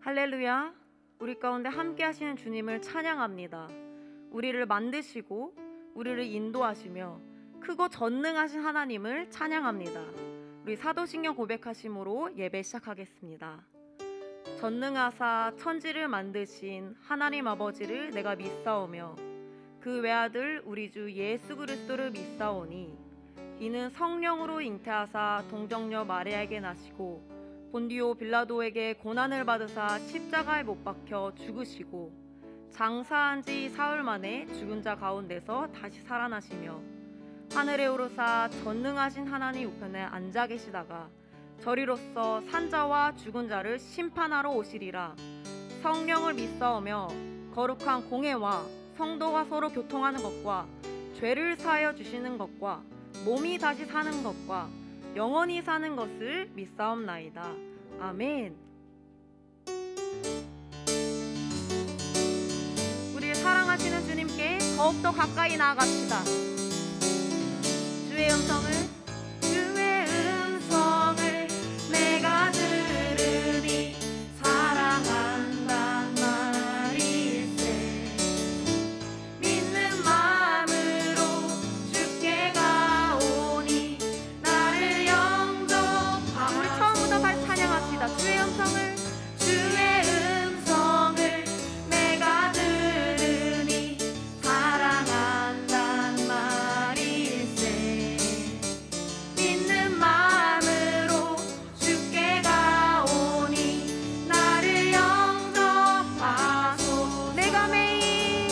할렐루야. 우리 가운데 함께 하시는 주님을 찬양합니다. 우리를 만드시고 우리를 인도하시며 크고 전능하신 하나님을 찬양합니다. 우리 사도신경 고백하심으로 예배 시작하겠습니다. 전능하사 천지를 만드신 하나님 아버지를 내가 믿사오며 그 외아들 우리 주 예수 그리스도를 믿사오니 이는 성령으로 잉태하사 동정녀 마리아에게 나시고 본디오 빌라도에게 고난을 받으사 십자가에 못 박혀 죽으시고 장사한 지 사흘 만에 죽은 자 가운데서 다시 살아나시며 하늘에 오르사 전능하신 하나님 우편에 앉아 계시다가 저리로서 산자와 죽은 자를 심판하러 오시리라. 성령을 믿사오며 거룩한 공회와 성도가 서로 교통하는 것과 죄를 사하여 주시는 것과 몸이 다시 사는 것과 영원히 사는 것을 믿사옵나이다. 아멘. 우리를 사랑하시는 주님께 더욱더 가까이 나아갑시다. 주의 음성을 내가 들으니 사랑한단 말일세. 믿는 마음으로 주께 가오니 나를 영접하. 우리 처음부터 다시 찬양합시다. 주의 음성을 내가 들으니 사랑한단 말일세. 믿는 마음으로 주께 가오니 나를 영접하소. 내가 매일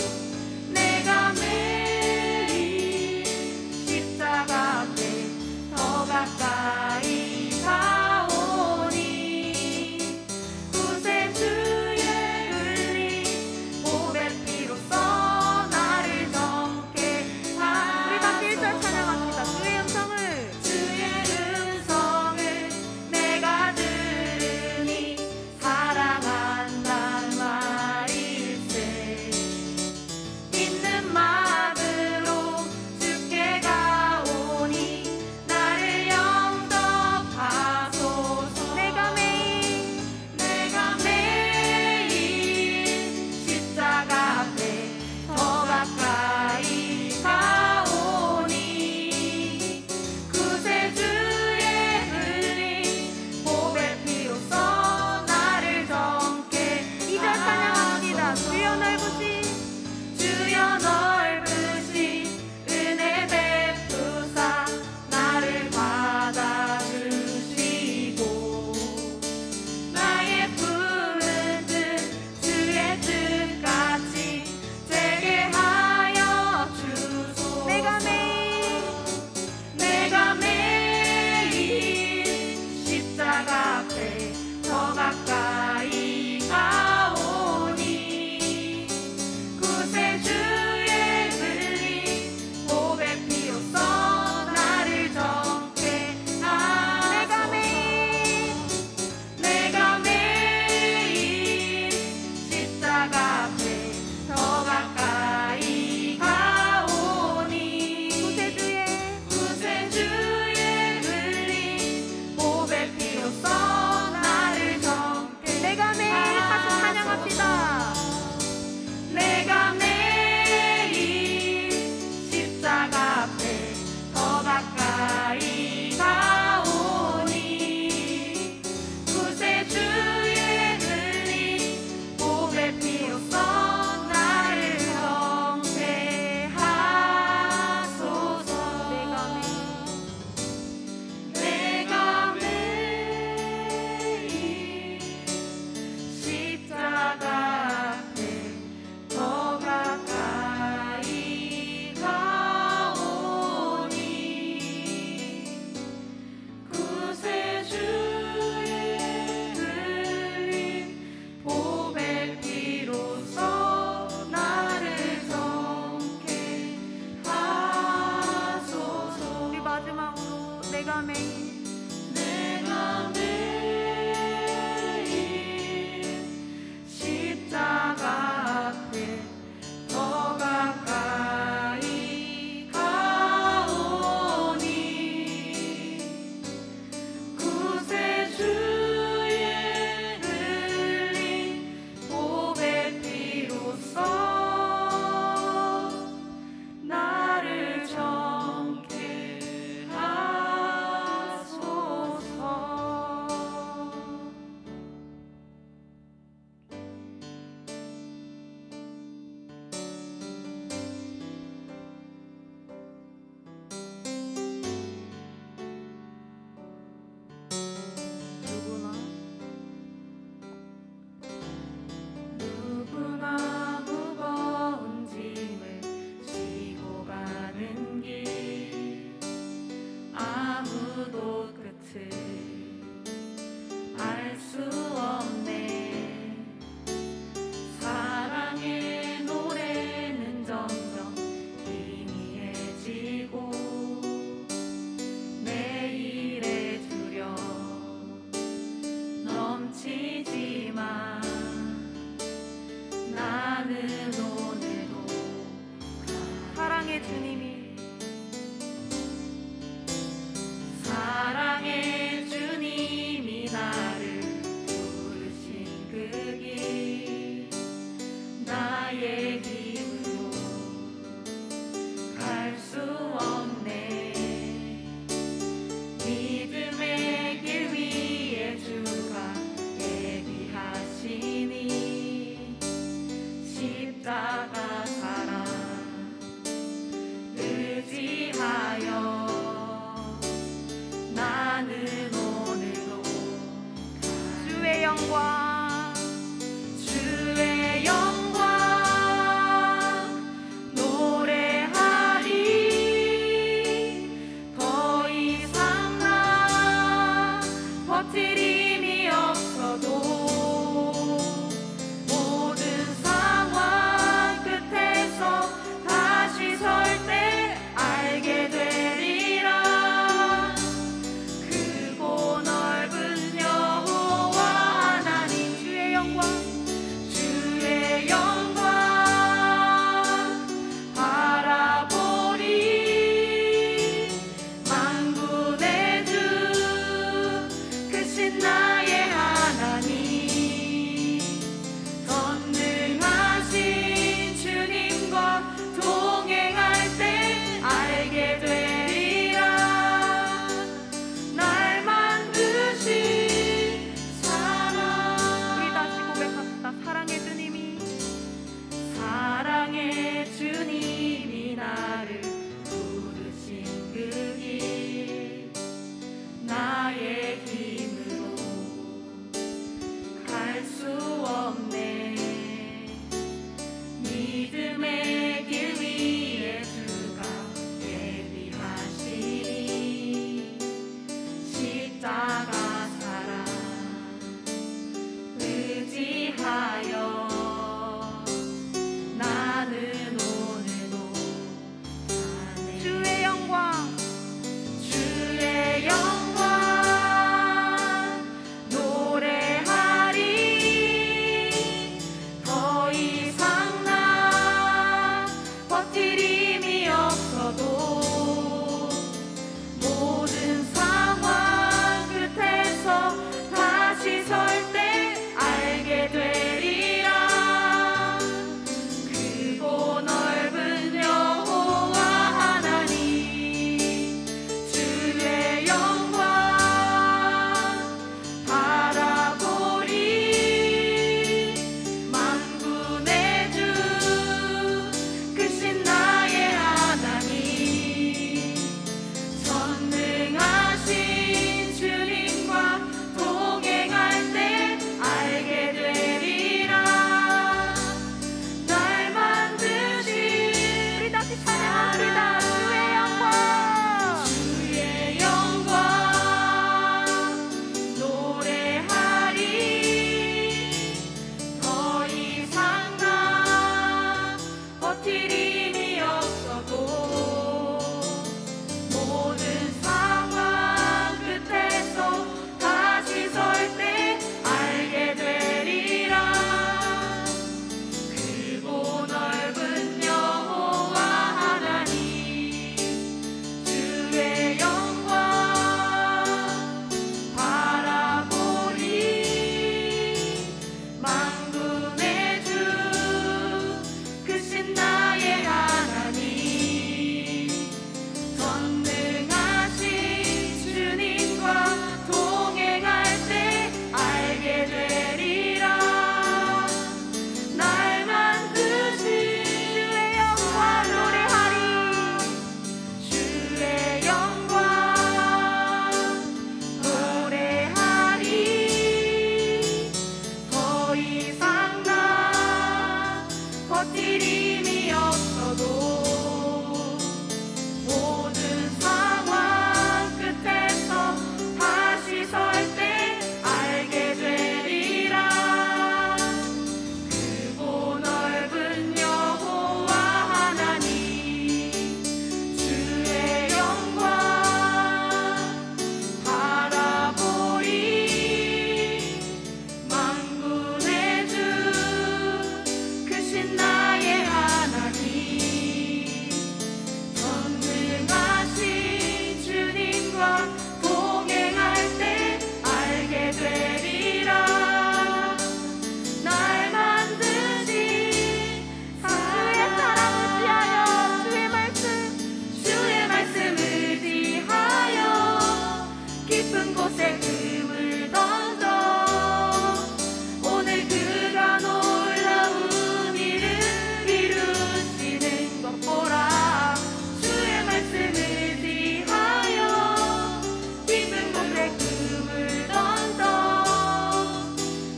십자가 앞에 더 가까이 가오니 구세주의 흘린 보배 피로써 나를 정케 하소서. 우리 다 1절 찬양합니다. 주의 음성을 내가 들으니 사랑한단 말일세. 믿는 마음으로 주께 가오니 나를 영접하소서. 내가 매일 십자가 앞에 더 가까이 가오니 구세주의 흘린 보배 피로써 나를 정케. 2절 찬양합니다. 주여 넓으신 은혜 베푸사 나를 받아주시고 나의 푸른 뜻 주의 뜻같이 되게 하여 주소. 내가 매일 십자가 앞에 더 가까이 가오니 구세주의 흘린 보배 피로써 나를 정케 하소서. 내가 매일 십자가 앞에 더 가까이 가오니 구세주의 흘린 보배 피로써 나를 정케. 내가 매일 다시 찬양합시다. 내가 매일 십자가 앞에 더 가까이 가오니 구세주의 흘린 보배 피로써 나를 정케하소서. 내가 매일 십자가 앞에 더 가까이 가오니 구세주의 흘린 보배 피로써 나를 정케하소서. 우리 마지막으로 내가 매일 십자가 앞에 더 가까이 가오니 구세주의 흘린 끝을 알 수 없네. 사랑의 노래는 점점 희미해지고 내일에 두려 넘치지만 나는 오늘도 사랑의 주님이 사랑의 주님이 나를 부르신 그 길 나의 힘으로 갈 수 없네. 믿음의 길 위에 주가 예비하시니 십자가 사랑 의지하여 나는 오늘도 주의 영광 주의 영광 노래하리. 더 이상 나 버틸 힘이 없어도 모든 상황 끝에서 다시 설 때 알게 되리라. 크고 넓은 여호와 하나님 곳에 금을 던져 오늘 그가 놀라운 일을 이루시는 것 보라. 주의 말씀을 지하여 깊은 곳에 금을 던져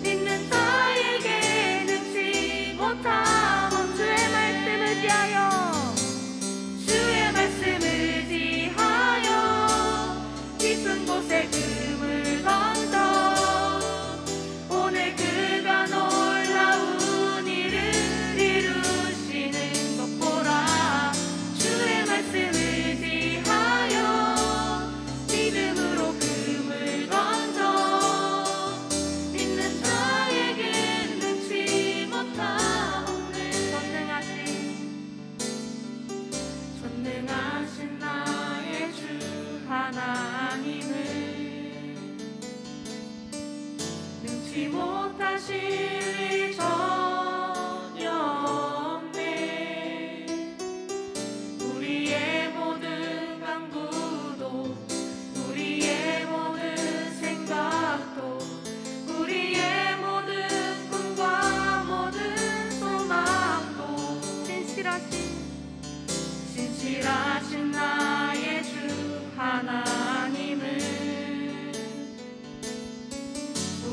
믿는 자에게 능치 못함. 주의 말씀을 지하여 주의 말씀을 지하여 깊은 곳에 금을 던져 오늘 그가 놀라운 일을 이루시는 것 보라. 주의 말씀을 지하여 믿음으로 금을 던져 믿는 자에겐 능치 못하오늘 전능하신 나의 주 하나님을 능치 못하실 일 전혀 없네. 우리의 모든 강구도 우리의 모든 생각도 우리의 모든 꿈과 모든 소망도 진실하신 나의 주 하나님을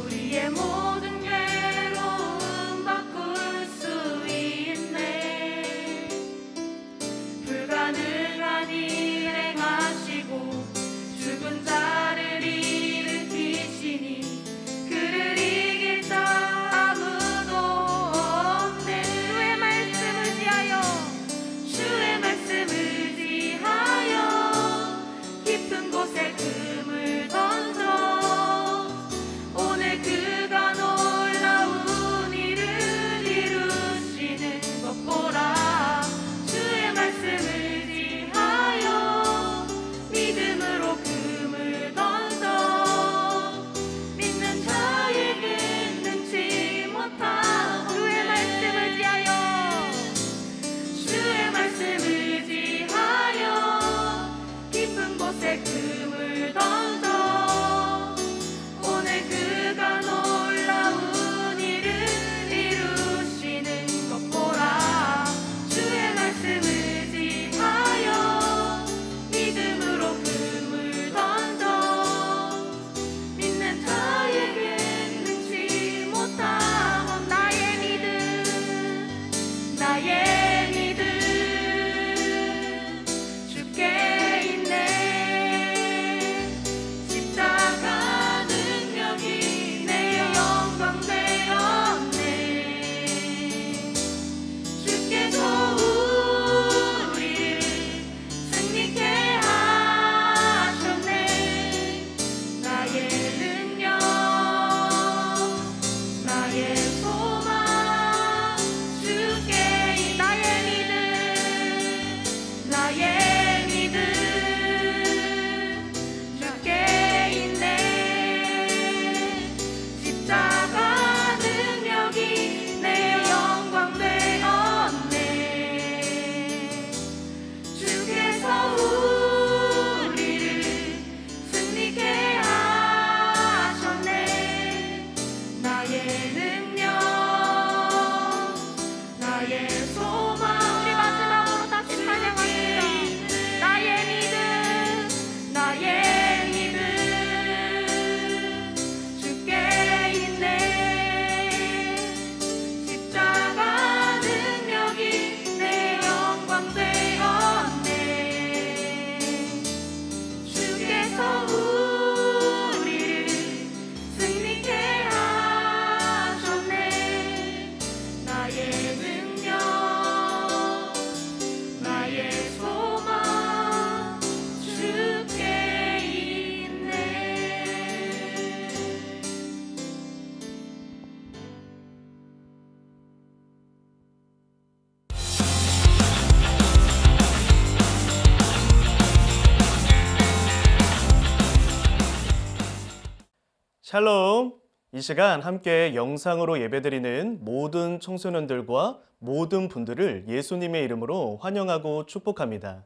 우리의 모든 괴로움 바꿀 수 있네. 불가능한 일 행하시고 죽은 자를 일으키시니 그를 이길 자 아무도 없네. 주의 말씀을 지하여 깊은 곳에 금을 던져 오늘 그가 놀라운 일을 이루시는 것 보라. 주의 말씀을 지하여 믿음으로 금을 던져 믿는 자에겐 능치 못함. 주의 말씀을 지하여 깊은 곳에 금을 던져 오늘 그가 놀라운 일을 이루시는 것 보라. 주의 말씀을 지하여 믿음으로 금을 던져 믿는 자에겐 능치 못함. 나의 믿음 주께 있네. 십자가 능력이 내 영광 되었네. 주께서 우리를 승리케 하셨네. 나의 능력 나의 소망 주께 나의 믿음 주께 있네. 십자가 능력이 내 영광 되었네. 주께서 우리를 승리케 하셨네. 나의 능력 나의 소망 우리 마지막으로 다시 찬양합니다. 나의 믿음 주께 있네. 십자가 능력이 내 영광 되었네. 주께서 우리를 승리케 하셨네. 나의 능력 나의 소망 주께 있네. 샬롬! 이 시간 함께 영상으로 예배드리는 모든 청소년들과 모든 분들을 예수님의 이름으로 환영하고 축복합니다.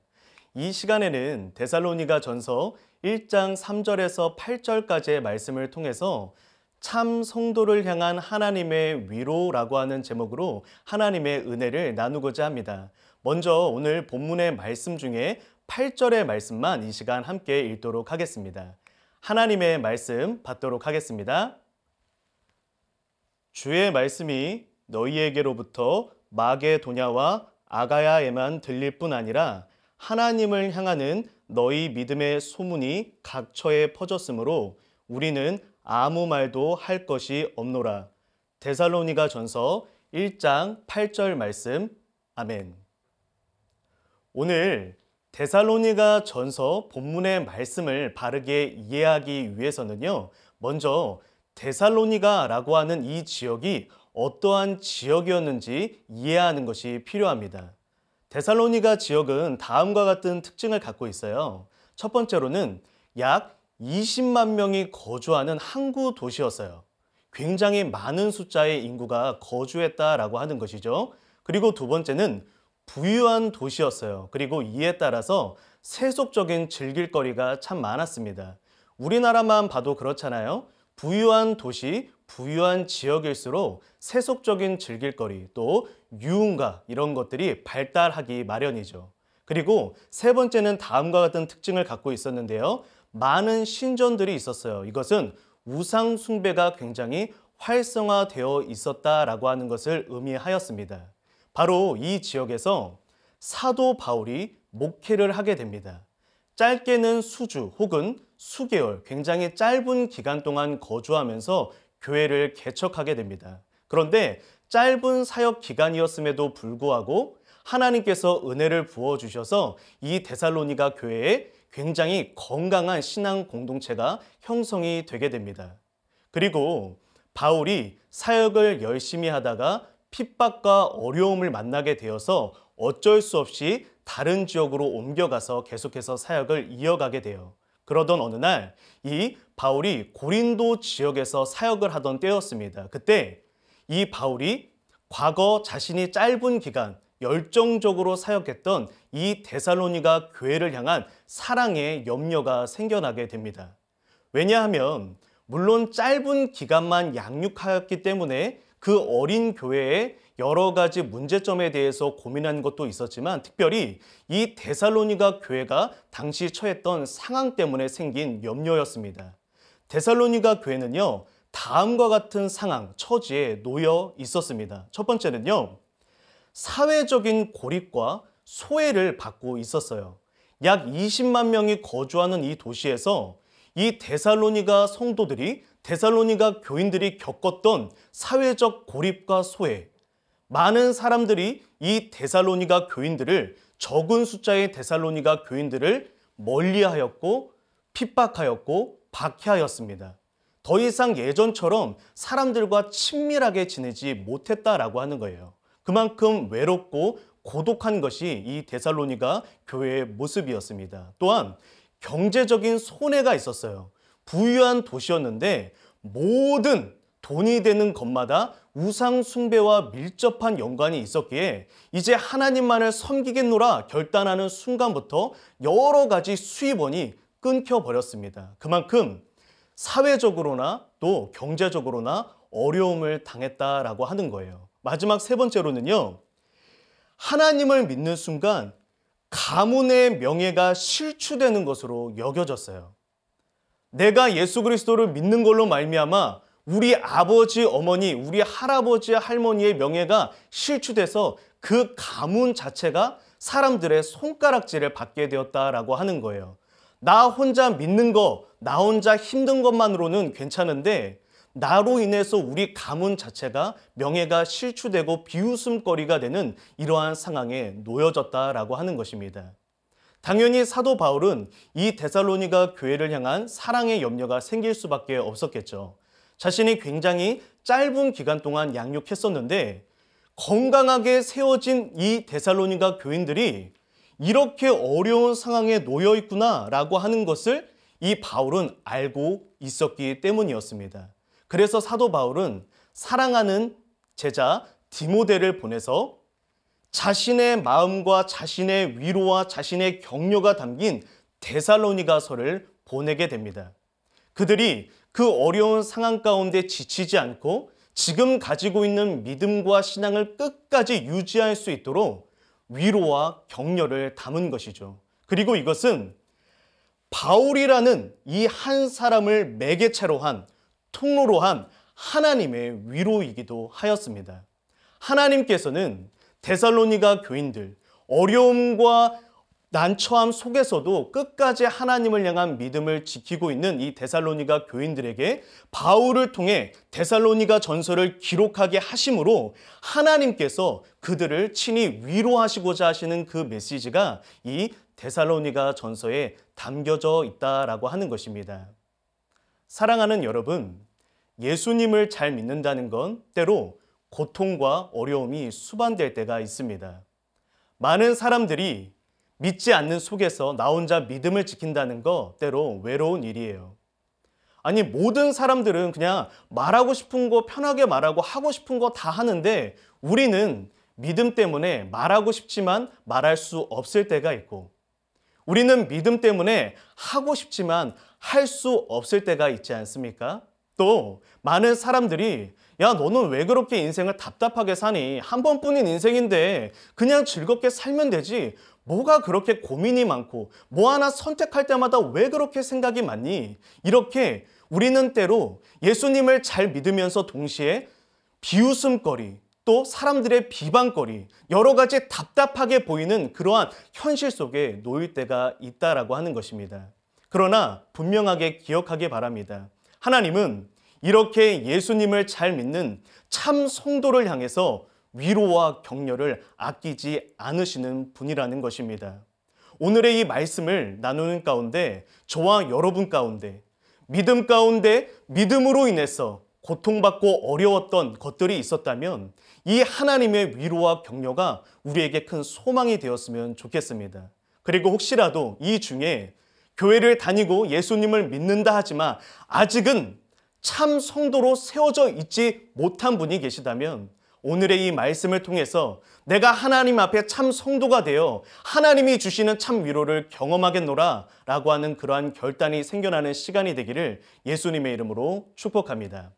이 시간에는 데살로니가 전서 1장 3절에서 8절까지의 말씀을 통해서 참 성도를 향한 하나님의 위로라고 하는 제목으로 하나님의 은혜를 나누고자 합니다. 먼저 오늘 본문의 말씀 중에 8절의 말씀만 이 시간 함께 읽도록 하겠습니다. 하나님의 말씀 받도록 하겠습니다. 주의 말씀이 너희에게로부터 마게도냐와 아가야에만 들릴 뿐 아니라 하나님을 향하는 너희 믿음의 소문이 각처에 퍼졌으므로 우리는 아무 말도 할 것이 없노라. 데살로니가 전서 1장 8절 말씀. 아멘. 오늘 데살로니가 전서 본문의 말씀을 바르게 이해하기 위해서는요, 먼저 데살로니가라고 하는 이 지역이 어떠한 지역이었는지 이해하는 것이 필요합니다. 데살로니가 지역은 다음과 같은 특징을 갖고 있어요. 첫 번째로는 약 20만 명이 거주하는 항구 도시였어요. 굉장히 많은 숫자의 인구가 거주했다라고 하는 것이죠. 그리고 두 번째는 부유한 도시였어요. 그리고 이에 따라서 세속적인 즐길거리가 참 많았습니다. 우리나라만 봐도 그렇잖아요. 부유한 도시, 부유한 지역일수록 세속적인 즐길거리, 또 유흥가 이런 것들이 발달하기 마련이죠. 그리고 세 번째는 다음과 같은 특징을 갖고 있었는데요. 많은 신전들이 있었어요. 이것은 우상 숭배가 굉장히 활성화되어 있었다라고 하는 것을 의미하였습니다. 바로 이 지역에서 사도 바울이 목회를 하게 됩니다. 짧게는 수주 혹은 수개월, 굉장히 짧은 기간 동안 거주하면서 교회를 개척하게 됩니다. 그런데 짧은 사역 기간이었음에도 불구하고 하나님께서 은혜를 부어주셔서 이 데살로니가 교회에 굉장히 건강한 신앙 공동체가 형성이 되게 됩니다. 그리고 바울이 사역을 열심히 하다가 핍박과 어려움을 만나게 되어서 어쩔 수 없이 다른 지역으로 옮겨가서 계속해서 사역을 이어가게 돼요. 그러던 어느 날 이 바울이 고린도 지역에서 사역을 하던 때였습니다. 그때 이 바울이 과거 자신이 짧은 기간 열정적으로 사역했던 이 데살로니가 교회를 향한 사랑의 염려가 생겨나게 됩니다. 왜냐하면 물론 짧은 기간만 양육하였기 때문에 그 어린 교회에 여러 가지 문제점에 대해서 고민한 것도 있었지만 특별히 이 데살로니가 교회가 당시 처했던 상황 때문에 생긴 염려였습니다. 데살로니가 교회는요, 다음과 같은 상황, 처지에 놓여 있었습니다. 첫 번째는요, 사회적인 고립과 소외를 받고 있었어요. 약 20만 명이 거주하는 이 도시에서 이 데살로니가 성도들이, 데살로니가 교인들이 겪었던 사회적 고립과 소외, 많은 사람들이 이 데살로니가 교인들을, 적은 숫자의 데살로니가 교인들을 멀리하였고 핍박하였고 박해하였습니다. 더 이상 예전처럼 사람들과 친밀하게 지내지 못했다라고 하는 거예요. 그만큼 외롭고 고독한 것이 이 데살로니가 교회의 모습이었습니다. 또한 경제적인 손해가 있었어요. 부유한 도시였는데 모든 돈이 되는 것마다 우상 숭배와 밀접한 연관이 있었기에 이제 하나님만을 섬기겠노라 결단하는 순간부터 여러 가지 수입원이 끊겨버렸습니다. 그만큼 사회적으로나 또 경제적으로나 어려움을 당했다라고 하는 거예요. 마지막 세 번째로는요, 하나님을 믿는 순간 가문의 명예가 실추되는 것으로 여겨졌어요. 내가 예수 그리스도를 믿는 걸로 말미암아 우리 아버지, 어머니, 우리 할아버지, 할머니의 명예가 실추돼서 그 가문 자체가 사람들의 손가락질을 받게 되었다라고 하는 거예요. 나 혼자 믿는 거, 나 혼자 힘든 것만으로는 괜찮은데 나로 인해서 우리 가문 자체가 명예가 실추되고 비웃음거리가 되는 이러한 상황에 놓여졌다라고 하는 것입니다. 당연히 사도 바울은 이 데살로니가 교회를 향한 사랑의 염려가 생길 수밖에 없었겠죠. 자신이 굉장히 짧은 기간 동안 양육했었는데 건강하게 세워진 이 데살로니가 교인들이 이렇게 어려운 상황에 놓여 있구나라고 하는 것을 이 바울은 알고 있었기 때문이었습니다. 그래서 사도 바울은 사랑하는 제자 디모데를 보내서 자신의 마음과 자신의 위로와 자신의 격려가 담긴 데살로니가서를 보내게 됩니다. 그들이 그 어려운 상황 가운데 지치지 않고 지금 가지고 있는 믿음과 신앙을 끝까지 유지할 수 있도록 위로와 격려를 담은 것이죠. 그리고 이것은 바울이라는 이 한 사람을 매개체로 한, 통로로 한 하나님의 위로이기도 하였습니다. 하나님께서는 데살로니가 교인들, 어려움과 난처함 속에서도 끝까지 하나님을 향한 믿음을 지키고 있는 이 데살로니가 교인들에게 바울을 통해 데살로니가 전서를 기록하게 하심으로 하나님께서 그들을 친히 위로하시고자 하시는 그 메시지가 이 데살로니가 전서에 담겨져 있다라고 하는 것입니다. 사랑하는 여러분, 예수님을 잘 믿는다는 건 때로 고통과 어려움이 수반될 때가 있습니다. 많은 사람들이 믿지 않는 속에서 나 혼자 믿음을 지킨다는 거 때로 외로운 일이에요. 아니, 모든 사람들은 그냥 말하고 싶은 거 편하게 말하고 하고 싶은 거 다 하는데 우리는 믿음 때문에 말하고 싶지만 말할 수 없을 때가 있고, 우리는 믿음 때문에 하고 싶지만 할 수 없을 때가 있지 않습니까? 또 많은 사람들이 야, 너는 왜 그렇게 인생을 답답하게 사니? 한 번뿐인 인생인데 그냥 즐겁게 살면 되지. 뭐가 그렇게 고민이 많고 뭐 하나 선택할 때마다 왜 그렇게 생각이 많니? 이렇게 우리는 때로 예수님을 잘 믿으면서 동시에 비웃음거리, 또 사람들의 비방거리, 여러 가지 답답하게 보이는 그러한 현실 속에 놓일 때가 있다라고 하는 것입니다. 그러나 분명하게 기억하기 바랍니다. 하나님은 이렇게 예수님을 잘 믿는 참 성도를 향해서 위로와 격려를 아끼지 않으시는 분이라는 것입니다. 오늘의 이 말씀을 나누는 가운데 저와 여러분 가운데 믿음 가운데 믿음으로 인해서 고통받고 어려웠던 것들이 있었다면 이 하나님의 위로와 격려가 우리에게 큰 소망이 되었으면 좋겠습니다. 그리고 혹시라도 이 중에 교회를 다니고 예수님을 믿는다 하지만 아직은 참 성도로 세워져 있지 못한 분이 계시다면 오늘의 이 말씀을 통해서 내가 하나님 앞에 참 성도가 되어 하나님이 주시는 참 위로를 경험하겠노라 라고 하는 그러한 결단이 생겨나는 시간이 되기를 예수님의 이름으로 축복합니다.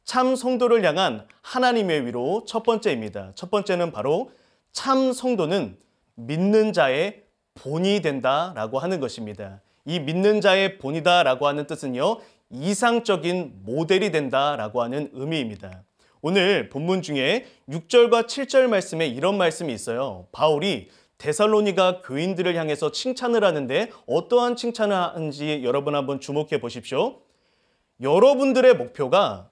참 성도를 향한 하나님의 위로 첫 번째입니다. 첫 번째는 바로 참 성도는 믿는 자의 본이 된다라고 하는 것입니다. 이 믿는 자의 본이다라고 하는 뜻은요, 이상적인 모델이 된다라고 하는 의미입니다. 오늘 본문 중에 6절과 7절 말씀에 이런 말씀이 있어요. 바울이 데살로니가 교인들을 향해서 칭찬을 하는데 어떠한 칭찬을 하는지 여러분 한번 주목해 보십시오. 여러분들의 목표가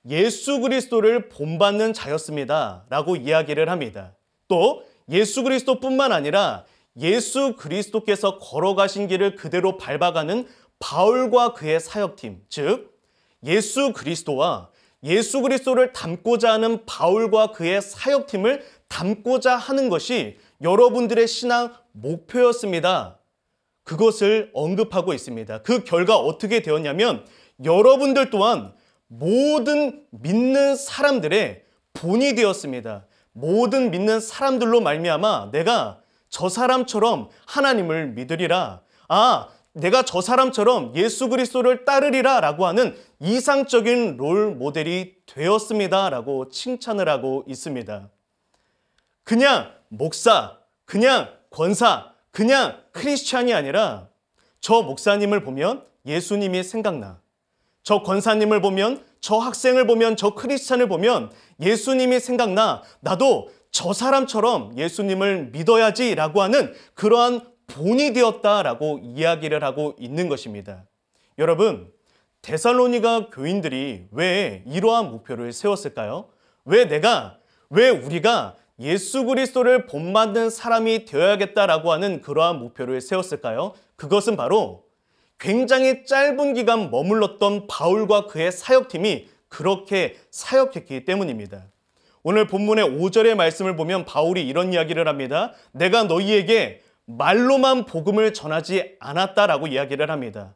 예수 그리스도를 본받는 자였습니다 라고 이야기를 합니다. 또 예수 그리스도뿐만 아니라 예수 그리스도께서 걸어가신 길을 그대로 밟아가는 바울과 그의 사역팀, 즉 예수 그리스도와 예수 그리스도를 닮고자 하는 바울과 그의 사역팀을 닮고자 하는 것이 여러분들의 신앙 목표였습니다. 그것을 언급하고 있습니다. 그 결과 어떻게 되었냐면 여러분들 또한 모든 믿는 사람들의 본이 되었습니다. 모든 믿는 사람들로 말미암아 내가 저 사람처럼 하나님을 믿으리라. 내가 저 사람처럼 예수 그리스도를 따르리라 라고 하는 이상적인 롤 모델이 되었습니다 라고 칭찬을 하고 있습니다. 그냥 목사, 그냥 권사, 그냥 크리스찬이 아니라 저 목사님을 보면 예수님이 생각나. 저 권사님을 보면, 저 학생을 보면, 저 크리스찬을 보면 예수님이 생각나. 나도 저 사람처럼 예수님을 믿어야지 라고 하는 그러한 본이 되었다라고 이야기를 하고 있는 것입니다. 여러분, 데살로니가 교인들이 왜 이러한 목표를 세웠을까요? 왜 우리가 예수 그리스도를 본받는 사람이 되어야겠다라고 하는 그러한 목표를 세웠을까요? 그것은 바로 굉장히 짧은 기간 머물렀던 바울과 그의 사역팀이 그렇게 사역했기 때문입니다. 오늘 본문의 5절의 말씀을 보면 바울이 이런 이야기를 합니다. 내가 너희에게 말로만 복음을 전하지 않았다라고 이야기를 합니다.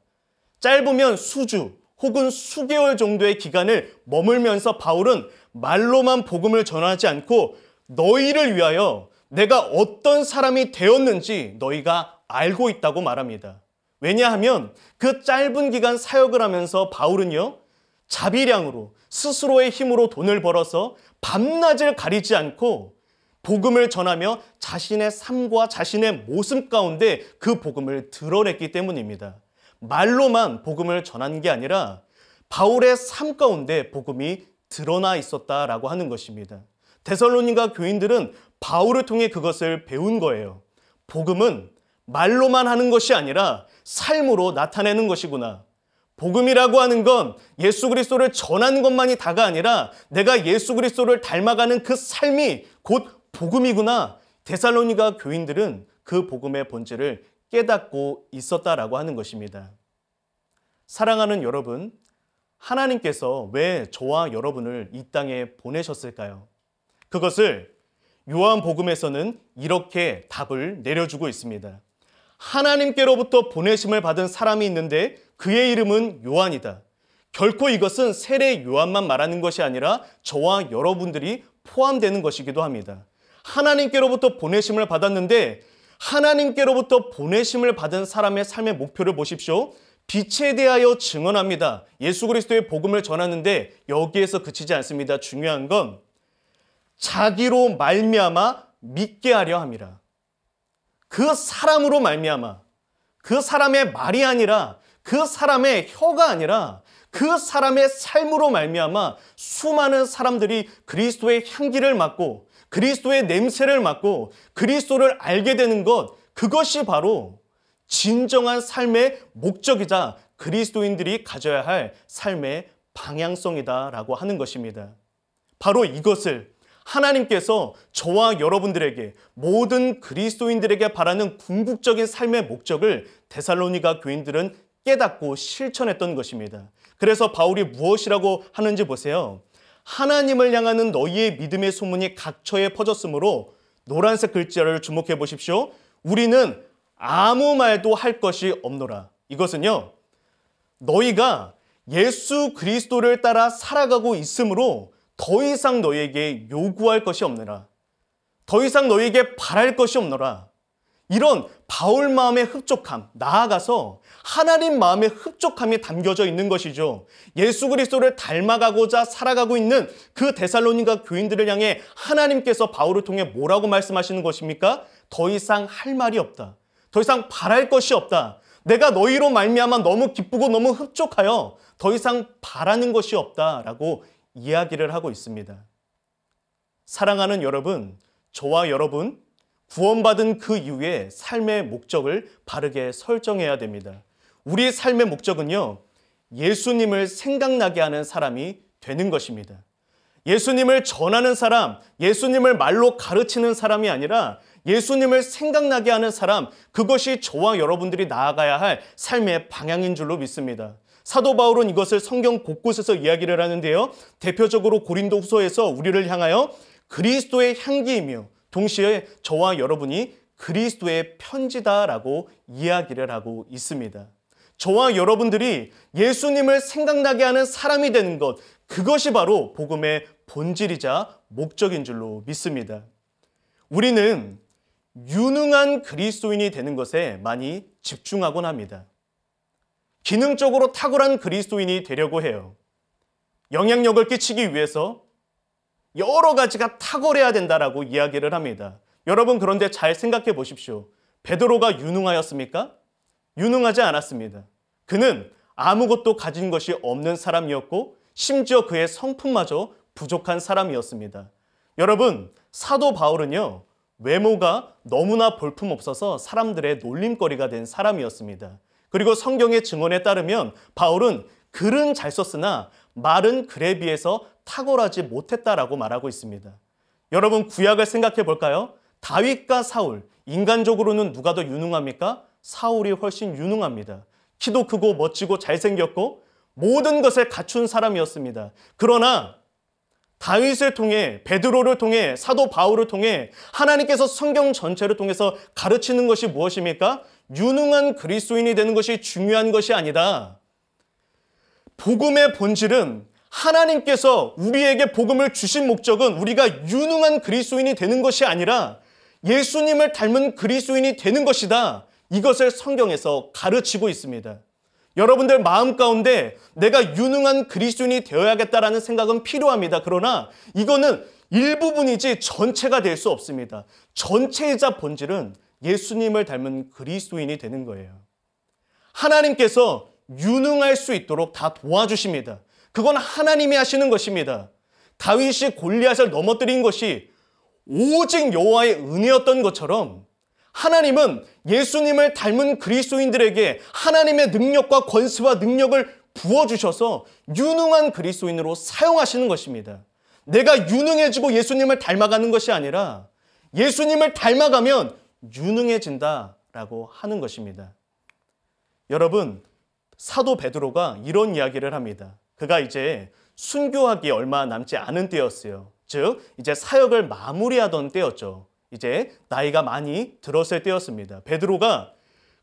짧으면 수주 혹은 수개월 정도의 기간을 머물면서 바울은 말로만 복음을 전하지 않고 너희를 위하여 내가 어떤 사람이 되었는지 너희가 알고 있다고 말합니다. 왜냐하면 그 짧은 기간 사역을 하면서 바울은요, 자비량으로 스스로의 힘으로 돈을 벌어서 밤낮을 가리지 않고 복음을 전하며 자신의 삶과 자신의 모습 가운데 그 복음을 드러냈기 때문입니다. 말로만 복음을 전한 게 아니라 바울의 삶 가운데 복음이 드러나 있었다라고 하는 것입니다. 데살로니가 교인들은 바울을 통해 그것을 배운 거예요. 복음은 말로만 하는 것이 아니라 삶으로 나타내는 것이구나. 복음이라고 하는 건 예수 그리스도를 전하는 것만이 다가 아니라 내가 예수 그리스도를 닮아가는 그 삶이 곧 복음이구나. 데살로니가 교인들은 그 복음의 본질을 깨닫고 있었다라고 하는 것입니다. 사랑하는 여러분, 하나님께서 왜 저와 여러분을 이 땅에 보내셨을까요? 그것을 요한복음에서는 이렇게 답을 내려주고 있습니다. 하나님께로부터 보내심을 받은 사람이 있는데 그의 이름은 요한이다. 결코 이것은 세례 요한만 말하는 것이 아니라 저와 여러분들이 포함되는 것이기도 합니다. 하나님께로부터 보내심을 받았는데 하나님께로부터 보내심을 받은 사람의 삶의 목표를 보십시오. 빛에 대하여 증언합니다. 예수 그리스도의 복음을 전하는데 여기에서 그치지 않습니다. 중요한 건 자기로 말미암아 믿게 하려 함이라. 그 사람으로 말미암아, 그 사람의 말이 아니라, 그 사람의 혀가 아니라 그 사람의 삶으로 말미암아 수많은 사람들이 그리스도의 향기를 맡고 그리스도의 냄새를 맡고 그리스도를 알게 되는 것, 그것이 바로 진정한 삶의 목적이자 그리스도인들이 가져야 할 삶의 방향성이다라고 하는 것입니다. 바로 이것을 하나님께서 저와 여러분들에게, 모든 그리스도인들에게 바라는 궁극적인 삶의 목적을 데살로니가 교인들은 깨닫고 실천했던 것입니다. 그래서 바울이 무엇이라고 하는지 보세요. 하나님을 향하는 너희의 믿음의 소문이 각처에 퍼졌으므로, 노란색 글자를 주목해 보십시오. 우리는 아무 말도 할 것이 없노라. 이것은요, 너희가 예수 그리스도를 따라 살아가고 있으므로 더 이상 너희에게 요구할 것이 없느라, 더 이상 너희에게 바랄 것이 없노라. 이런 바울 마음의 흡족함, 나아가서 하나님 마음의 흡족함이 담겨져 있는 것이죠. 예수 그리스도를 닮아가고자 살아가고 있는 그 데살로니가 교인들을 향해 하나님께서 바울을 통해 뭐라고 말씀하시는 것입니까? 더 이상 할 말이 없다. 더 이상 바랄 것이 없다. 내가 너희로 말미암아 너무 기쁘고 너무 흡족하여 더 이상 바라는 것이 없다라고 이야기를 하고 있습니다. 사랑하는 여러분, 저와 여러분, 구원받은 그 이후에 삶의 목적을 바르게 설정해야 됩니다. 우리 삶의 목적은요, 예수님을 생각나게 하는 사람이 되는 것입니다. 예수님을 전하는 사람, 예수님을 말로 가르치는 사람이 아니라 예수님을 생각나게 하는 사람, 그것이 저와 여러분들이 나아가야 할 삶의 방향인 줄로 믿습니다. 사도 바울은 이것을 성경 곳곳에서 이야기를 하는데요. 대표적으로 고린도 후서에서 우리를 향하여 그리스도의 향기이며 동시에 저와 여러분이 그리스도의 편지다라고 이야기를 하고 있습니다. 저와 여러분들이 예수님을 생각나게 하는 사람이 되는 것, 그것이 바로 복음의 본질이자 목적인 줄로 믿습니다. 우리는 유능한 그리스도인이 되는 것에 많이 집중하곤 합니다. 기능적으로 탁월한 그리스도인이 되려고 해요. 영향력을 끼치기 위해서 여러 가지가 탁월해야 된다라고 이야기를 합니다. 여러분, 그런데 잘 생각해 보십시오. 베드로가 유능하였습니까? 유능하지 않았습니다. 그는 아무것도 가진 것이 없는 사람이었고 심지어 그의 성품마저 부족한 사람이었습니다. 여러분, 사도 바울은요, 외모가 너무나 볼품없어서 사람들의 놀림거리가 된 사람이었습니다. 그리고 성경의 증언에 따르면 바울은 글은 잘 썼으나 말은 글에 비해서 탁월하지 못했다라고 말하고 있습니다. 여러분, 구약을 생각해 볼까요? 다윗과 사울, 인간적으로는 누가 더 유능합니까? 사울이 훨씬 유능합니다. 키도 크고 멋지고 잘생겼고 모든 것을 갖춘 사람이었습니다. 그러나 다윗을 통해, 베드로를 통해, 사도 바울을 통해 하나님께서 성경 전체를 통해서 가르치는 것이 무엇입니까? 유능한 그리스도인이 되는 것이 중요한 것이 아니다. 복음의 본질은, 하나님께서 우리에게 복음을 주신 목적은 우리가 유능한 그리스도인이 되는 것이 아니라 예수님을 닮은 그리스도인이 되는 것이다. 이것을 성경에서 가르치고 있습니다. 여러분들 마음 가운데 내가 유능한 그리스도인이 되어야겠다라는 생각은 필요합니다. 그러나 이거는 일부분이지 전체가 될 수 없습니다. 전체이자 본질은 예수님을 닮은 그리스도인이 되는 거예요. 하나님께서 유능할 수 있도록 다 도와주십니다. 그건 하나님이 하시는 것입니다. 다윗이 골리앗을 넘어뜨린 것이 오직 여호와의 은혜였던 것처럼 하나님은 예수님을 닮은 그리스도인들에게 하나님의 능력과 권세와 능력을 부어주셔서 유능한 그리스도인으로 사용하시는 것입니다. 내가 유능해지고 예수님을 닮아가는 것이 아니라 예수님을 닮아가면 유능해진다라고 하는 것입니다. 여러분, 사도 베드로가 이런 이야기를 합니다. 그가 이제 순교하기 얼마 남지 않은 때였어요. 즉, 이제 사역을 마무리하던 때였죠. 이제 나이가 많이 들었을 때였습니다. 베드로가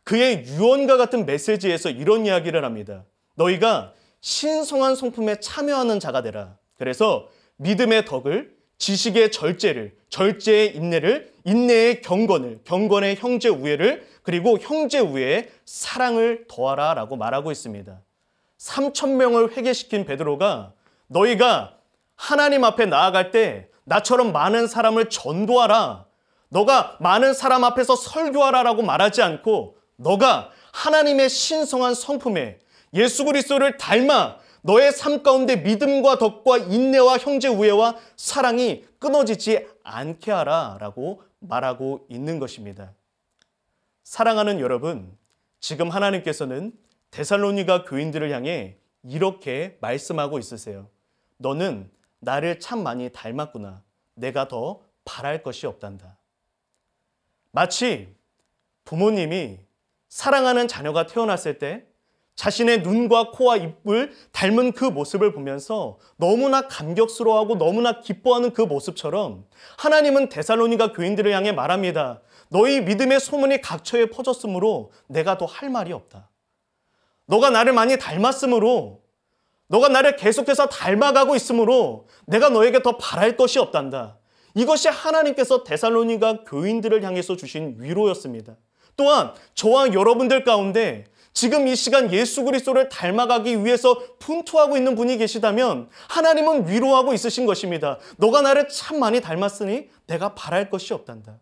그의 유언과 같은 메시지에서 이런 이야기를 합니다. 너희가 신성한 성품에 참여하는 자가 되라. 그래서 믿음의 덕을, 지식의 절제를, 절제의 인내를, 인내의 경건을, 경건의 형제 우애를, 그리고 형제 우애에 사랑을 더하라 라고 말하고 있습니다. 3,000명을 회개시킨 베드로가 너희가 하나님 앞에 나아갈 때 나처럼 많은 사람을 전도하라, 너가 많은 사람 앞에서 설교하라 라고 말하지 않고 너가 하나님의 신성한 성품에 예수 그리스도를 닮아 너의 삶 가운데 믿음과 덕과 인내와 형제 우애와 사랑이 끊어지지 않게 하라 라고 말하고 있는 것입니다. 사랑하는 여러분, 지금 하나님께서는 데살로니가 교인들을 향해 이렇게 말씀하고 있으세요. 너는 나를 참 많이 닮았구나. 내가 더 바랄 것이 없단다. 마치 부모님이 사랑하는 자녀가 태어났을 때 자신의 눈과 코와 입을 닮은 그 모습을 보면서 너무나 감격스러워하고 너무나 기뻐하는 그 모습처럼 하나님은 데살로니가 교인들을 향해 말합니다. 너희 믿음의 소문이 각처에 퍼졌으므로 내가 더 할 말이 없다. 너가 나를 많이 닮았으므로, 너가 나를 계속해서 닮아가고 있으므로 내가 너에게 더 바랄 것이 없단다. 이것이 하나님께서 데살로니가 교인들을 향해서 주신 위로였습니다. 또한 저와 여러분들 가운데 지금 이 시간 예수 그리스도를 닮아가기 위해서 분투하고 있는 분이 계시다면 하나님은 위로하고 있으신 것입니다. 너가 나를 참 많이 닮았으니 내가 바랄 것이 없단다.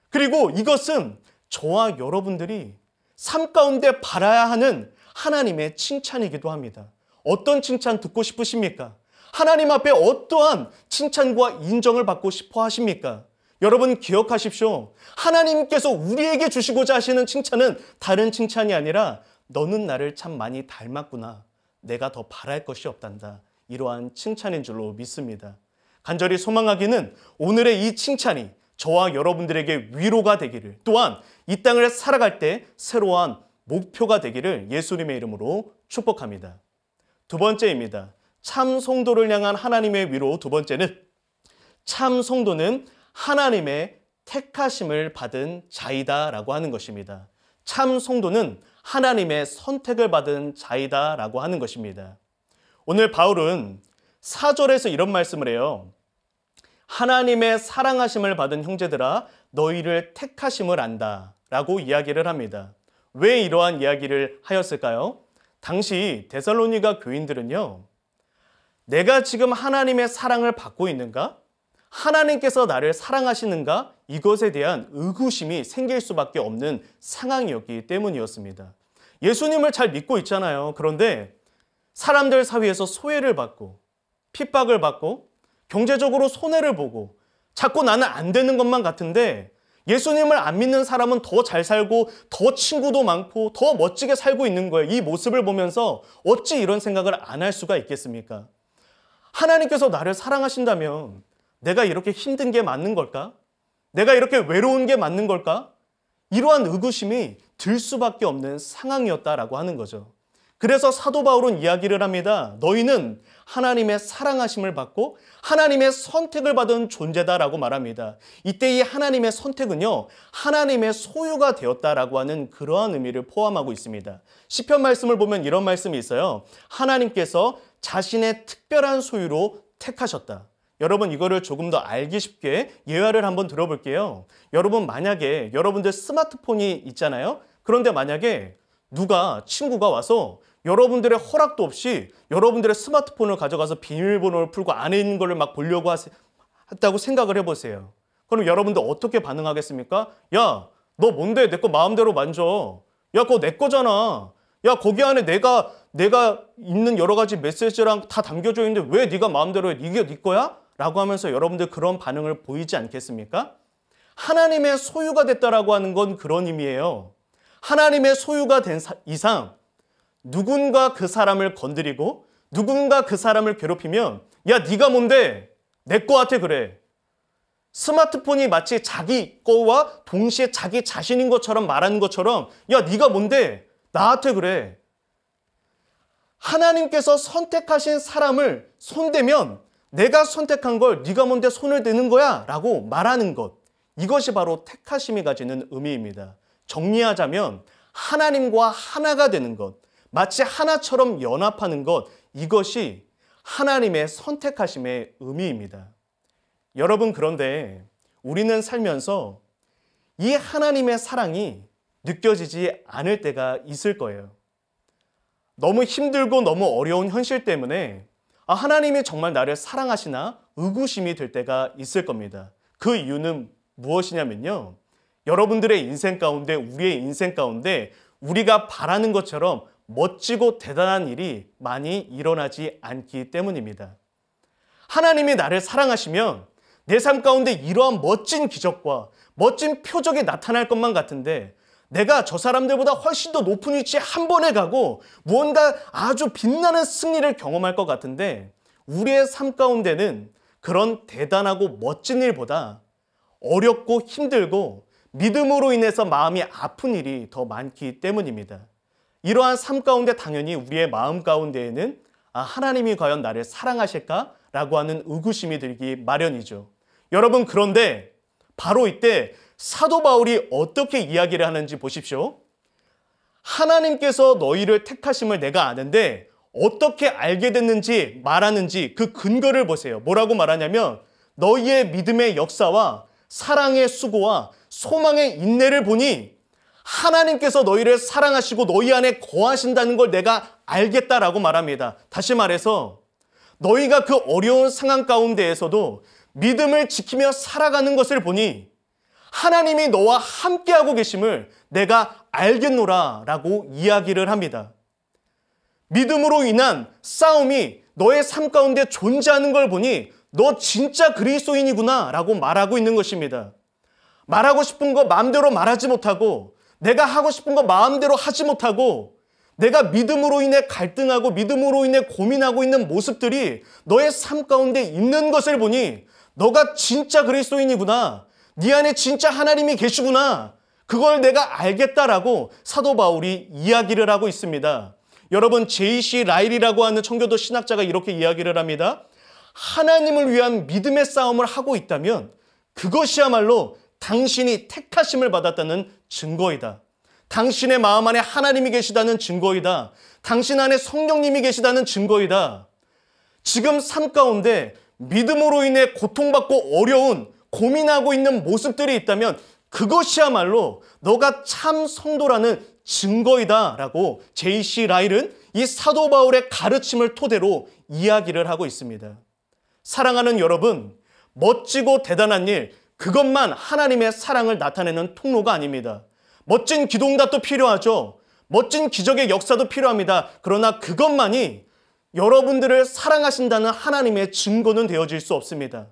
그리고 이것은 저와 여러분들이 삶 가운데 바라야 하는 하나님의 칭찬이기도 합니다. 어떤 칭찬 듣고 싶으십니까? 하나님 앞에 어떠한 칭찬과 인정을 받고 싶어 하십니까? 여러분 기억하십시오. 하나님께서 우리에게 주시고자 하시는 칭찬은 다른 칭찬이 아니라 너는 나를 참 많이 닮았구나. 내가 더 바랄 것이 없단다. 이러한 칭찬인 줄로 믿습니다. 간절히 소망하기는 오늘의 이 칭찬이 저와 여러분들에게 위로가 되기를, 또한 이 땅을 살아갈 때 새로운 목표가 되기를 예수님의 이름으로 축복합니다. 두 번째입니다. 참 성도를 향한 하나님의 위로. 두 번째는 참 성도는 하나님의 택하심을 받은 자이다라고 하는 것입니다. 참 성도는 하나님의 선택을 받은 자이다라고 하는 것입니다. 오늘 바울은 4절에서 이런 말씀을 해요. 하나님의 사랑하심을 받은 형제들아 너희를 택하심을 안다 라고 이야기를 합니다. 왜 이러한 이야기를 하였을까요? 당시 데살로니가 교인들은요, 내가 지금 하나님의 사랑을 받고 있는가? 하나님께서 나를 사랑하시는가? 이것에 대한 의구심이 생길 수밖에 없는 상황이었기 때문이었습니다. 예수님을 잘 믿고 있잖아요. 그런데 사람들 사이에서 소외를 받고 핍박을 받고 경제적으로 손해를 보고 자꾸 나는 안 되는 것만 같은데 예수님을 안 믿는 사람은 더 잘 살고 더 친구도 많고 더 멋지게 살고 있는 거예요. 이 모습을 보면서 어찌 이런 생각을 안 할 수가 있겠습니까? 하나님께서 나를 사랑하신다면 내가 이렇게 힘든 게 맞는 걸까? 내가 이렇게 외로운 게 맞는 걸까? 이러한 의구심이 들 수밖에 없는 상황이었다라고 하는 거죠. 그래서 사도 바울은 이야기를 합니다. 너희는 하나님의 사랑하심을 받고 하나님의 선택을 받은 존재다라고 말합니다. 이때 이 하나님의 선택은요, 하나님의 소유가 되었다라고 하는 그러한 의미를 포함하고 있습니다. 시편 말씀을 보면 이런 말씀이 있어요. 하나님께서 자신의 특별한 소유로 택하셨다. 여러분 이거를 조금 더 알기 쉽게 예화를 한번 들어볼게요. 여러분 만약에 여러분들 스마트폰이 있잖아요. 그런데 만약에 누가 친구가 와서 여러분들의 허락도 없이 여러분들의 스마트폰을 가져가서 비밀번호를 풀고 안에 있는 거를 막 보려고 했다고 생각을 해보세요. 그럼 여러분들 어떻게 반응하겠습니까? 야, 너 뭔데 내 거 마음대로 만져. 야, 그거 내 거잖아. 야, 거기 안에 내가 있는 여러 가지 메시지랑 다 담겨져 있는데 왜 네가 마음대로 해? 이게 네 거야? 라고 하면서 여러분들 그런 반응을 보이지 않겠습니까? 하나님의 소유가 됐다라고 하는 건 그런 의미예요. 하나님의 소유가 된 이상 누군가 그 사람을 건드리고 누군가 그 사람을 괴롭히면 야, 네가 뭔데? 내 거한테 그래. 스마트폰이 마치 자기 거와 동시에 자기 자신인 것처럼 말하는 것처럼 야, 네가 뭔데? 나한테 그래. 하나님께서 선택하신 사람을 손대면 내가 선택한 걸 네가 뭔데 손을 대는 거야? 라고 말하는 것. 이것이 바로 택하심이 가지는 의미입니다. 정리하자면 하나님과 하나가 되는 것, 마치 하나처럼 연합하는 것, 이것이 하나님의 선택하심의 의미입니다. 여러분, 그런데 우리는 살면서 이 하나님의 사랑이 느껴지지 않을 때가 있을 거예요. 너무 힘들고 너무 어려운 현실 때문에 하나님이 정말 나를 사랑하시나 의구심이 들 때가 있을 겁니다. 그 이유는 무엇이냐면요. 여러분들의 인생 가운데, 우리의 인생 가운데 우리가 바라는 것처럼 멋지고 대단한 일이 많이 일어나지 않기 때문입니다. 하나님이 나를 사랑하시면 내 삶 가운데 이러한 멋진 기적과 멋진 표적이 나타날 것만 같은데 내가 저 사람들보다 훨씬 더 높은 위치에 한 번에 가고 무언가 아주 빛나는 승리를 경험할 것 같은데 우리의 삶 가운데는 그런 대단하고 멋진 일보다 어렵고 힘들고 믿음으로 인해서 마음이 아픈 일이 더 많기 때문입니다. 이러한 삶 가운데 당연히 우리의 마음 가운데에는 하나님이 과연 나를 사랑하실까라고 하는 의구심이 들기 마련이죠. 여러분, 그런데 바로 이때 사도 바울이 어떻게 이야기를 하는지 보십시오. 하나님께서 너희를 택하심을 내가 아는데 어떻게 알게 됐는지 말하는지 그 근거를 보세요. 뭐라고 말하냐면 너희의 믿음의 역사와 사랑의 수고와 소망의 인내를 보니 하나님께서 너희를 사랑하시고 너희 안에 거하신다는 걸 내가 알겠다라고 말합니다. 다시 말해서 너희가 그 어려운 상황 가운데에서도 믿음을 지키며 살아가는 것을 보니 하나님이 너와 함께하고 계심을 내가 알겠노라 라고 이야기를 합니다. 믿음으로 인한 싸움이 너의 삶 가운데 존재하는 걸 보니 너 진짜 그리스도인이구나 라고 말하고 있는 것입니다. 말하고 싶은 거 마음대로 말하지 못하고 내가 하고 싶은 거 마음대로 하지 못하고 내가 믿음으로 인해 갈등하고 믿음으로 인해 고민하고 있는 모습들이 너의 삶 가운데 있는 것을 보니 너가 진짜 그리스도인이구나. 네 안에 진짜 하나님이 계시구나. 그걸 내가 알겠다라고 사도 바울이 이야기를 하고 있습니다. 여러분, J.C. 라일이라고 하는 청교도 신학자가 이렇게 이야기를 합니다. 하나님을 위한 믿음의 싸움을 하고 있다면 그것이야말로 당신이 택하심을 받았다는 증거이다. 당신의 마음 안에 하나님이 계시다는 증거이다. 당신 안에 성령님이 계시다는 증거이다. 지금 삶 가운데 믿음으로 인해 고통받고 어려운 고민하고 있는 모습들이 있다면 그것이야말로 너가 참 성도라는 증거이다 라고 J.C. 라일은 이 사도 바울의 가르침을 토대로 이야기를 하고 있습니다. 사랑하는 여러분, 멋지고 대단한 일, 그것만 하나님의 사랑을 나타내는 통로가 아닙니다. 멋진 기도응답도 필요하죠. 멋진 기적의 역사도 필요합니다. 그러나 그것만이 여러분들을 사랑하신다는 하나님의 증거는 되어질 수 없습니다.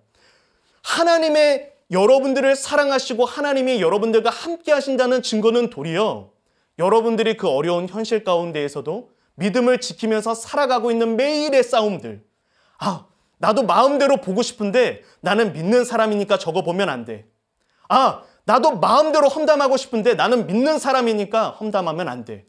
하나님의 여러분들을 사랑하시고 하나님이 여러분들과 함께 하신다는 증거는 도리어 여러분들이 그 어려운 현실 가운데에서도 믿음을 지키면서 살아가고 있는 매일의 싸움들. 나도 마음대로 보고 싶은데 나는 믿는 사람이니까 저거 보면 안 돼. 나도 마음대로 험담하고 싶은데 나는 믿는 사람이니까 험담하면 안 돼.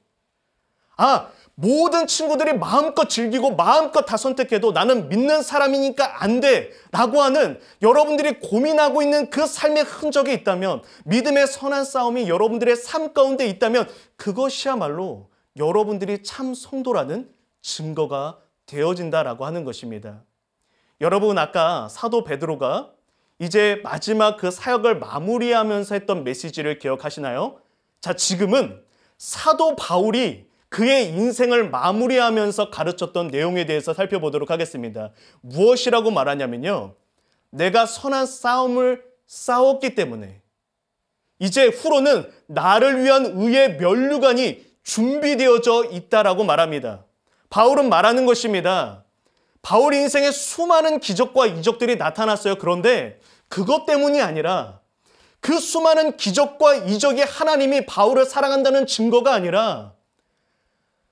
모든 친구들이 마음껏 즐기고 마음껏 다 선택해도 나는 믿는 사람이니까 안 돼 라고 하는 여러분들이 고민하고 있는 그 삶의 흔적이 있다면, 믿음의 선한 싸움이 여러분들의 삶 가운데 있다면 그것이야말로 여러분들이 참 성도라는 증거가 되어진다라고 하는 것입니다. 여러분, 아까 사도 베드로가 이제 마지막 그 사역을 마무리하면서 했던 메시지를 기억하시나요? 자, 지금은 사도 바울이 그의 인생을 마무리하면서 가르쳤던 내용에 대해서 살펴보도록 하겠습니다. 무엇이라고 말하냐면요, 내가 선한 싸움을 싸웠기 때문에 이제 후로는 나를 위한 의의 면류관이 준비되어져 있다라고 말합니다. 바울은 말하는 것입니다. 바울 인생에 수많은 기적과 이적들이 나타났어요. 그런데 그것 때문이 아니라, 그 수많은 기적과 이적이 하나님이 바울을 사랑한다는 증거가 아니라,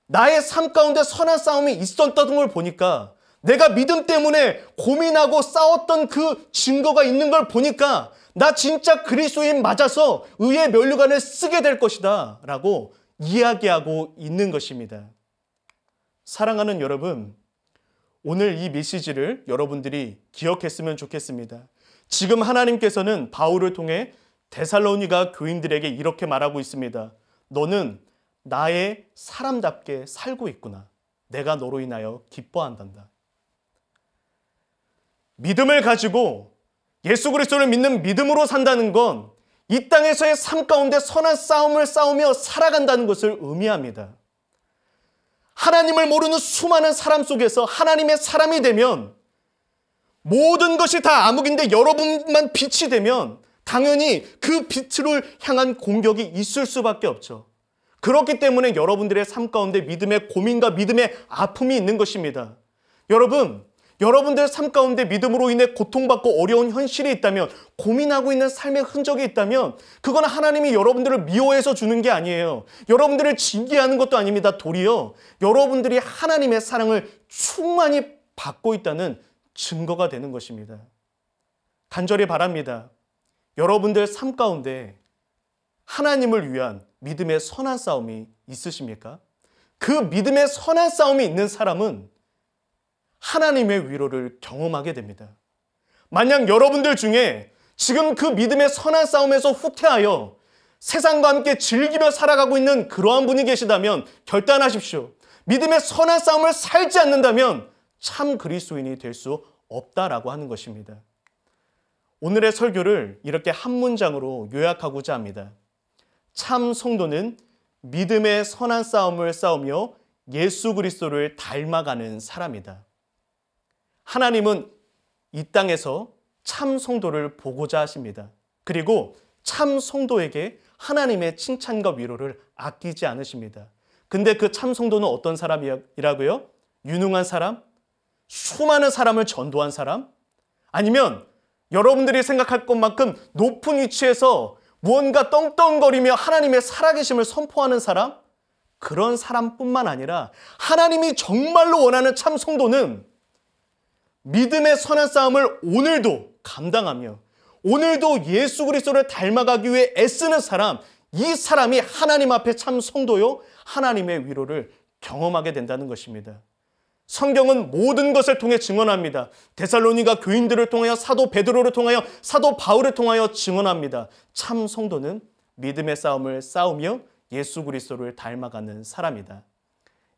나의 삶 가운데 선한 싸움이 있었던 걸 보니까, 내가 믿음 때문에 고민하고 싸웠던 그 증거가 있는 걸 보니까 나 진짜 그리스도인 맞아서 의의 면류관을 쓰게 될 것이다 라고 이야기하고 있는 것입니다. 사랑하는 여러분, 오늘 이 메시지를 여러분들이 기억했으면 좋겠습니다. 지금 하나님께서는 바울을 통해 데살로니가 교인들에게 이렇게 말하고 있습니다. 너는 나의 사람답게 살고 있구나. 내가 너로 인하여 기뻐한단다. 믿음을 가지고 예수 그리스도를 믿는 믿음으로 산다는 건 이 땅에서의 삶 가운데 선한 싸움을 싸우며 살아간다는 것을 의미합니다. 하나님을 모르는 수많은 사람 속에서 하나님의 사람이 되면 모든 것이 다 암흑인데 여러분만 빛이 되면 당연히 그 빛을 향한 공격이 있을 수밖에 없죠. 그렇기 때문에 여러분들의 삶 가운데 믿음의 고민과 믿음의 아픔이 있는 것입니다. 여러분들 삶 가운데 믿음으로 인해 고통받고 어려운 현실이 있다면, 고민하고 있는 삶의 흔적이 있다면, 그건 하나님이 여러분들을 미워해서 주는 게 아니에요. 여러분들을 징계하는 것도 아닙니다. 도리어 여러분들이 하나님의 사랑을 충만히 받고 있다는 증거가 되는 것입니다. 간절히 바랍니다. 여러분들 삶 가운데 하나님을 위한 믿음의 선한 싸움이 있으십니까? 그 믿음의 선한 싸움이 있는 사람은 하나님의 위로를 경험하게 됩니다. 만약 여러분들 중에 지금 그 믿음의 선한 싸움에서 후퇴하여 세상과 함께 즐기며 살아가고 있는 그러한 분이 계시다면 결단하십시오. 믿음의 선한 싸움을 살지 않는다면 참 그리스도인이 될 수 없다라고 하는 것입니다. 오늘의 설교를 이렇게 한 문장으로 요약하고자 합니다. 참 성도는 믿음의 선한 싸움을 싸우며 예수 그리스도를 닮아가는 사람이다. 하나님은 이 땅에서 참 성도를 보고자 하십니다. 그리고 참 성도에게 하나님의 칭찬과 위로를 아끼지 않으십니다. 근데 그 참 성도는 어떤 사람이라고요? 유능한 사람? 수많은 사람을 전도한 사람? 아니면 여러분들이 생각할 것만큼 높은 위치에서 무언가 떵떵거리며 하나님의 살아계심을 선포하는 사람? 그런 사람뿐만 아니라 하나님이 정말로 원하는 참 성도는 믿음의 선한 싸움을 오늘도 감당하며 오늘도 예수 그리스도를 닮아가기 위해 애쓰는 사람, 이 사람이 하나님 앞에 참 성도요, 하나님의 위로를 경험하게 된다는 것입니다. 성경은 모든 것을 통해 증언합니다. 데살로니가 교인들을 통하여, 사도 베드로를 통하여, 사도 바울을 통하여 증언합니다. 참 성도는 믿음의 싸움을 싸우며 예수 그리스도를 닮아가는 사람이다.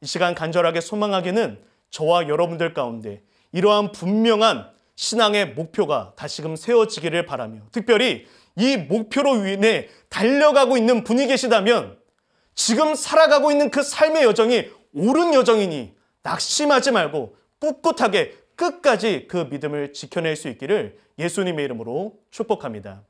이 시간 간절하게 소망하기는 저와 여러분들 가운데 이러한 분명한 신앙의 목표가 다시금 세워지기를 바라며, 특별히 이 목표로 인해 달려가고 있는 분이 계시다면 지금 살아가고 있는 그 삶의 여정이 옳은 여정이니 낙심하지 말고 꿋꿋하게 끝까지 그 믿음을 지켜낼 수 있기를 예수님의 이름으로 축복합니다.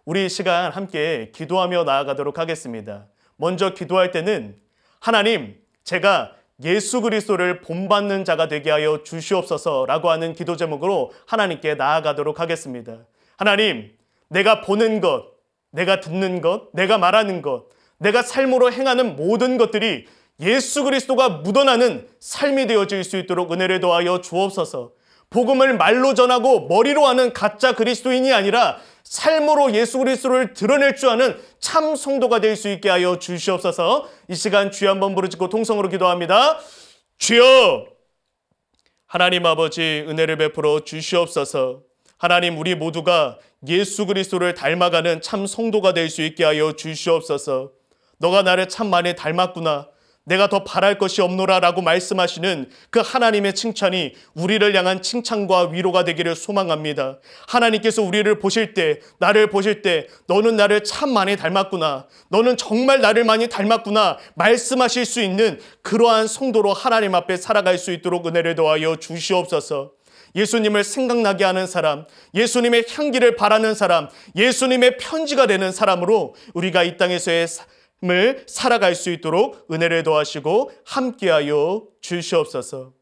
우리 이 시간 함께 기도하며 나아가도록 하겠습니다. 먼저 기도할 때는 하나님, 제가 예수 그리스도를 본받는 자가 되게 하여 주시옵소서라고 하는 기도 제목으로 하나님께 나아가도록 하겠습니다. 하나님, 내가 보는 것, 내가 듣는 것, 내가 말하는 것, 내가 삶으로 행하는 모든 것들이 예수 그리스도가 묻어나는 삶이 되어질 수 있도록 은혜를 더하여 주옵소서. 복음을 말로 전하고 머리로 하는 가짜 그리스도인이 아니라 삶으로 예수 그리스도를 드러낼 줄 아는 참 성도가 될 수 있게 하여 주시옵소서. 이 시간 주여 한번 부르짖고 통성으로 기도합니다. 주여, 하나님 아버지 은혜를 베풀어 주시옵소서. 하나님, 우리 모두가 예수 그리스도를 닮아가는 참 성도가 될 수 있게 하여 주시옵소서. 너가 나를 참 많이 닮았구나. 내가 더 바랄 것이 없노라 라고 말씀하시는 그 하나님의 칭찬이 우리를 향한 칭찬과 위로가 되기를 소망합니다. 하나님께서 우리를 보실 때, 나를 보실 때 너는 나를 참 많이 닮았구나, 너는 정말 나를 많이 닮았구나 말씀하실 수 있는 그러한 성도로 하나님 앞에 살아갈 수 있도록 은혜를 더하여 주시옵소서. 예수님을 생각나게 하는 사람, 예수님의 향기를 바라는 사람, 예수님의 편지가 되는 사람으로 우리가 이 땅에서의 삶을 살아갈 수 있도록 은혜를 더하시고 함께하여 주시옵소서.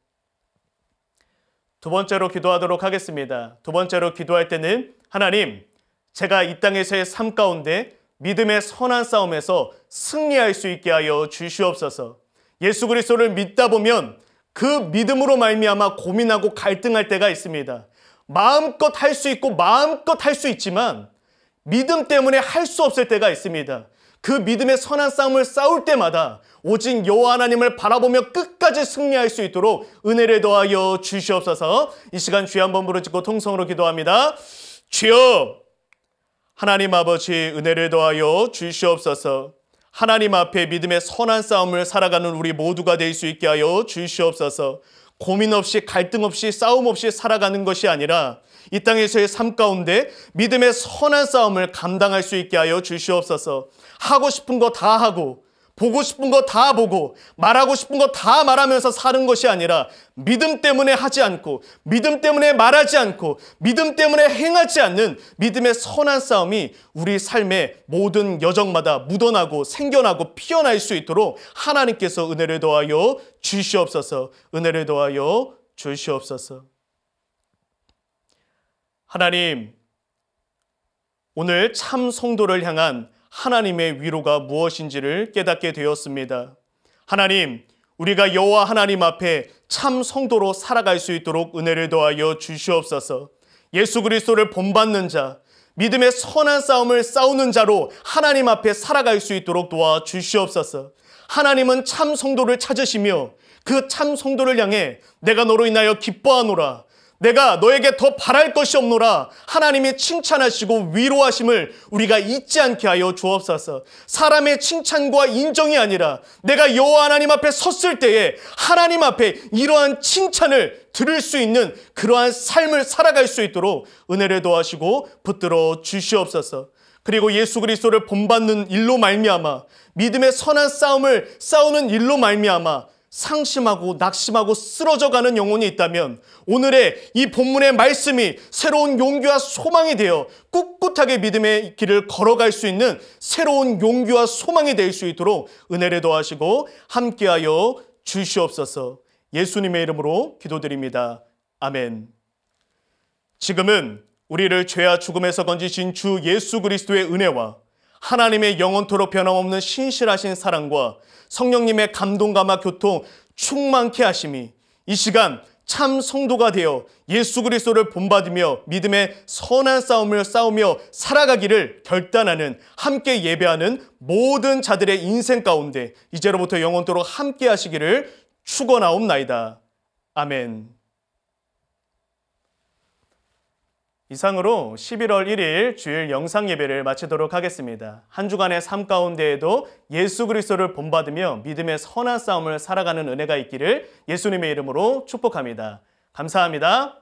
두 번째로 기도하도록 하겠습니다. 두 번째로 기도할 때는 하나님, 제가 이 땅에서의 삶 가운데 믿음의 선한 싸움에서 승리할 수 있게 하여 주시옵소서. 예수 그리스도를 믿다 보면 그 믿음으로 말미암아 고민하고 갈등할 때가 있습니다. 마음껏 할 수 있고 마음껏 할 수 있지만 믿음 때문에 할 수 없을 때가 있습니다. 그 믿음의 선한 싸움을 싸울 때마다 오직 여호와 하나님을 바라보며 끝까지 승리할 수 있도록 은혜를 더하여 주시옵소서. 이 시간 주여 한번 부르짖고 통성으로 기도합니다. 주여, 하나님 아버지 은혜를 더하여 주시옵소서. 하나님 앞에 믿음의 선한 싸움을 살아가는 우리 모두가 될 수 있게 하여 주시옵소서. 고민 없이 갈등 없이 싸움 없이 살아가는 것이 아니라 이 땅에서의 삶 가운데 믿음의 선한 싸움을 감당할 수 있게 하여 주시옵소서. 하고 싶은 거 다 하고 보고 싶은 거 다 보고 말하고 싶은 거 다 말하면서 사는 것이 아니라 믿음 때문에 하지 않고 믿음 때문에 말하지 않고 믿음 때문에 행하지 않는 믿음의 선한 싸움이 우리 삶의 모든 여정마다 묻어나고 생겨나고 피어날 수 있도록 하나님께서 은혜를 더하여 주시옵소서. 은혜를 더하여 주시옵소서. 하나님, 오늘 참 성도를 향한 하나님의 위로가 무엇인지를 깨닫게 되었습니다. 하나님, 우리가 여호와 하나님 앞에 참 성도로 살아갈 수 있도록 은혜를 더하여 주시옵소서. 예수 그리스도를 본받는 자, 믿음의 선한 싸움을 싸우는 자로 하나님 앞에 살아갈 수 있도록 도와 주시옵소서. 하나님은 참 성도를 찾으시며 그 참 성도를 향해 내가 너로 인하여 기뻐하노라, 내가 너에게 더 바랄 것이 없노라 하나님이 칭찬하시고 위로하심을 우리가 잊지 않게 하여 주옵소서. 사람의 칭찬과 인정이 아니라 내가 여호와 하나님 앞에 섰을 때에 하나님 앞에 이러한 칭찬을 들을 수 있는 그러한 삶을 살아갈 수 있도록 은혜를 더하시고 붙들어 주시옵소서. 그리고 예수 그리스도를 본받는 일로 말미암아 믿음의 선한 싸움을 싸우는 일로 말미암아 상심하고 낙심하고 쓰러져가는 영혼이 있다면 오늘의 이 본문의 말씀이 새로운 용기와 소망이 되어 꿋꿋하게 믿음의 길을 걸어갈 수 있는 새로운 용기와 소망이 될 수 있도록 은혜를 더하시고 함께하여 주시옵소서. 예수님의 이름으로 기도드립니다. 아멘. 지금은 우리를 죄와 죽음에서 건지신 주 예수 그리스도의 은혜와 하나님의 영원토록 변함없는 신실하신 사랑과 성령님의 감동감화 교통 충만케 하심이 이 시간 참 성도가 되어 예수 그리스도를 본받으며 믿음의 선한 싸움을 싸우며 살아가기를 결단하는, 함께 예배하는 모든 자들의 인생 가운데 이제로부터 영원토록 함께 하시기를 축원하옵나이다. 아멘. 이상으로 11월 1일 주일 영상 예배를 마치도록 하겠습니다. 한 주간의 삶 가운데에도 예수 그리스도를 본받으며 믿음의 선한 싸움을 살아가는 은혜가 있기를 예수님의 이름으로 축복합니다. 감사합니다.